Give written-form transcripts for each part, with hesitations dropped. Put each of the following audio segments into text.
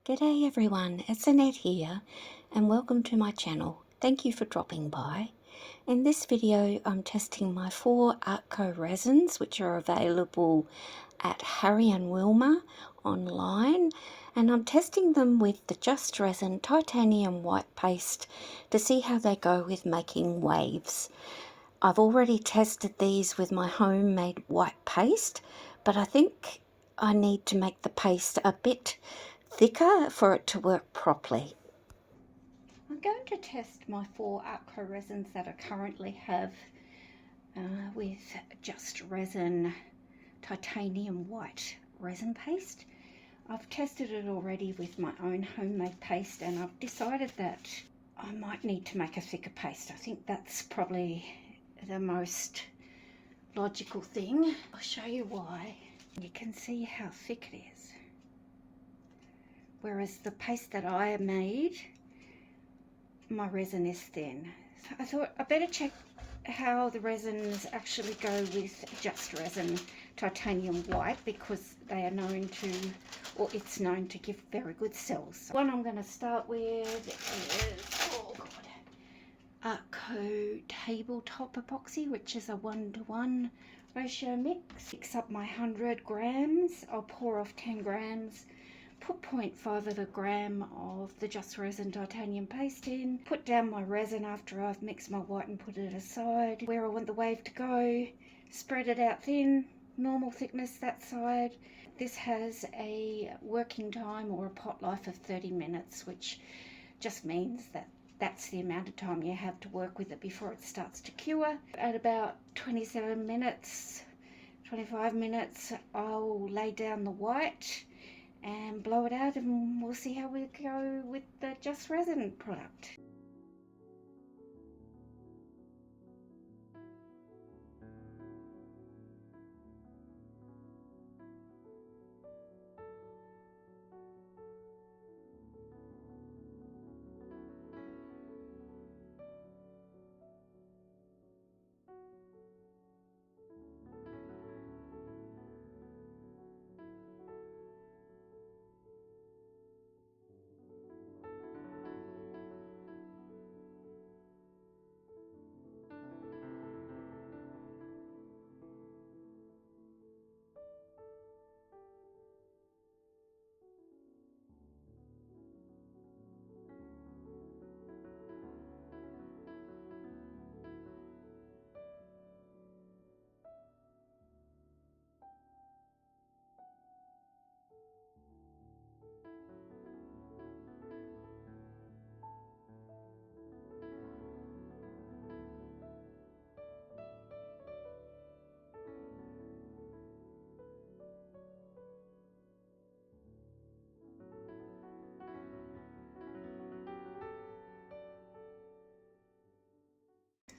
G'day everyone, it's Annette here and welcome to my channel. Thank you for dropping by. In this video I'm testing my 4 Artko Resins which are available at Harry and Wilma online, and I'm testing them with the Just Resin Titanium white paste to see how they go with making waves. I've already tested these with my homemade white paste, but I think I need to make the paste a bit thicker for it to work properly. I'm going to test my 4 Artko resins that I currently have with Just Resin Titanium white resin paste. I've tested it already with my own homemade paste and I've decided that I might need to make a thicker paste. I think that's probably the most logical thing. I'll show you why. You can see how thick it is. Whereas the paste that I made, my resin is thin. So I thought I better check how the resins actually go with Just Resin Titanium white, because they are known to, or it's known to give very good cells. One I'm going to start with is, Artko tabletop epoxy, which is a 1:1 ratio mix. Mix up my 100 grams. I'll pour off 10 grams. Put 0.5 of a gram of the Just Resin Titanium paste in. Put down my resin after I've mixed my white and put it aside. Where I want the wave to go, spread it out thin, normal thickness that side. This has a working time or a pot life of 30 minutes, which just means that that's the amount of time you have to work with it before it starts to cure. At about 27 minutes, 25 minutes, I'll lay down the white and blow it out, and we'll see how we go with the Just Resin product.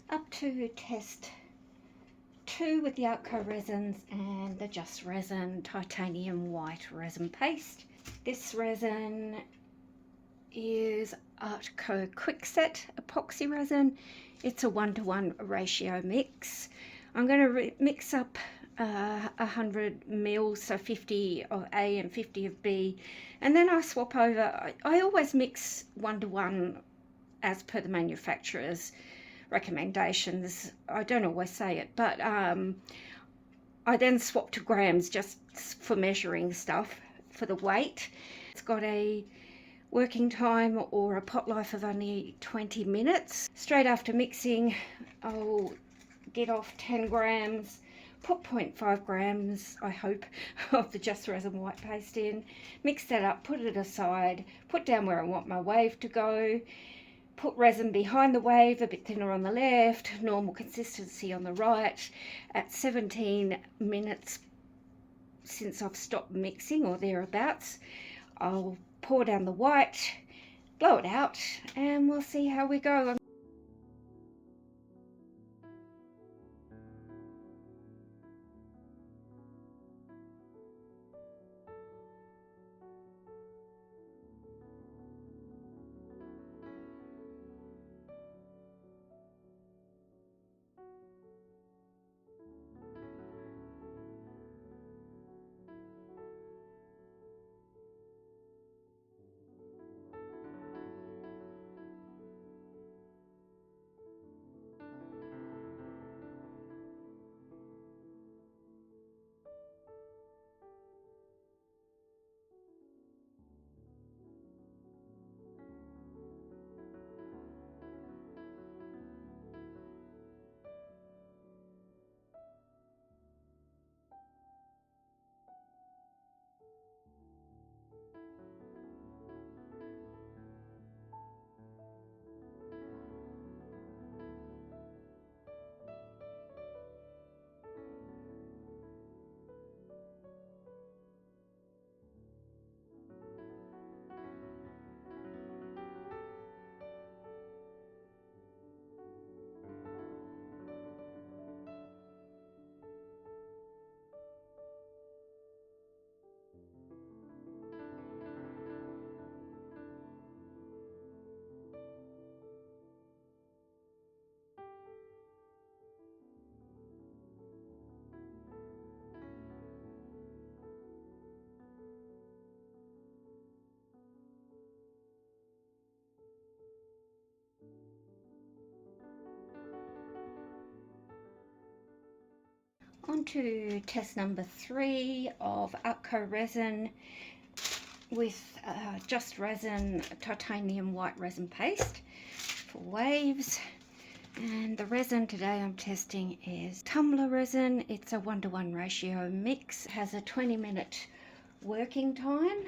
Up to test 2 with the Artko resins and the Just Resin Titanium white resin paste. This resin is Artko Quickset epoxy resin. It's a 1:1 ratio mix. I'm going to mix up 100 mils, so 50 of A and 50 of B, and then I swap over. I always mix 1:1 as per the manufacturer's recommendations. I don't always say it, but I then swap to grams just for measuring stuff for the weight. It's got a working time or a pot life of only 20 minutes. Straight after mixing, I'll get off 10 grams, put 0.5 grams, I hope, of the Just Resin white paste in, mix that up, put it aside, put down where I want my wave to go, put resin behind the wave, a bit thinner on the left, normal consistency on the right. At 17 minutes since I've stopped mixing, or thereabouts, I'll pour down the white, blow it out, and we'll see how we go. to test number 3 of Artko Resin with Just Resin Titanium white resin paste for waves. And the resin today I'm testing is tumbler resin. It's a 1:1 ratio mix. It has a 20-minute working time.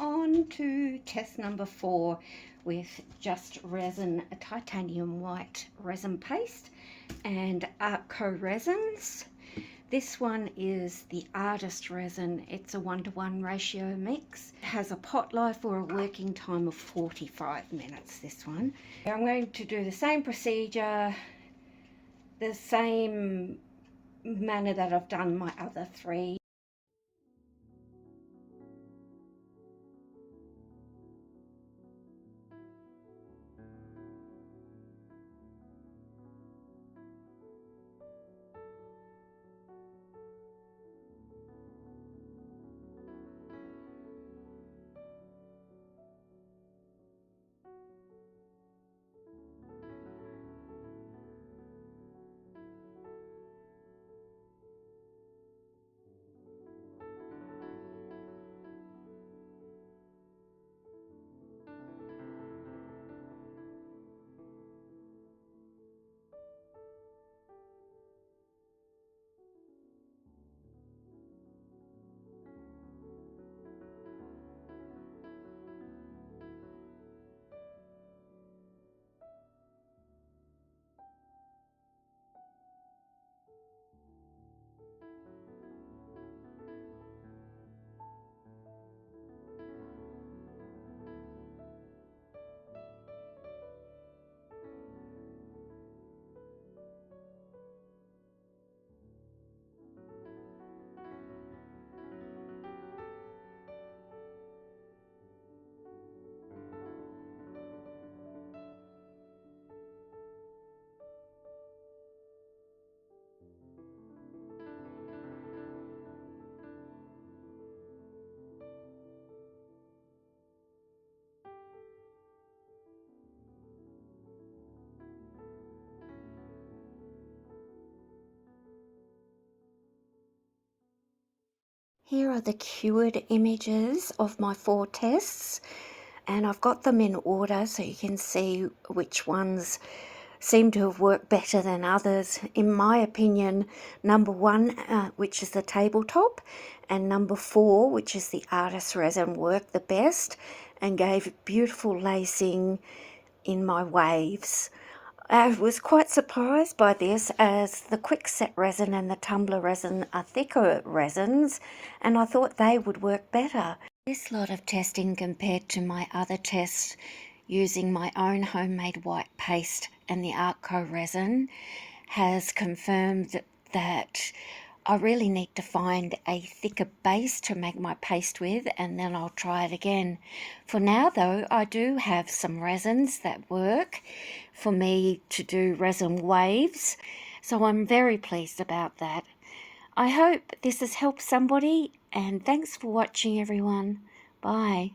On to test number 4 with Just Resin Titanium white resin paste and Artko Resins. This one is the Artist resin. It's a 1:1 ratio mix. It has a pot life or a working time of 45 minutes, this one. I'm going to do the same procedure, the same manner that I've done my other 3. Here are the cured images of my 4 tests, and I've got them in order so you can see which ones seem to have worked better than others. In my opinion, number 1, which is the tabletop, and number 4, which is the Artist resin, worked the best and gave beautiful lacing in my waves. I was quite surprised by this, as the quickset resin and the tumbler resin are thicker resins, and I thought they would work better. This lot of testing compared to my other tests using my own homemade white paste and the Artko resin has confirmed that I really need to find a thicker base to make my paste with, and then I'll try it again. For now though, I do have some resins that work for me to do resin waves, so I'm very pleased about that. I hope this has helped somebody, and thanks for watching everyone. Bye.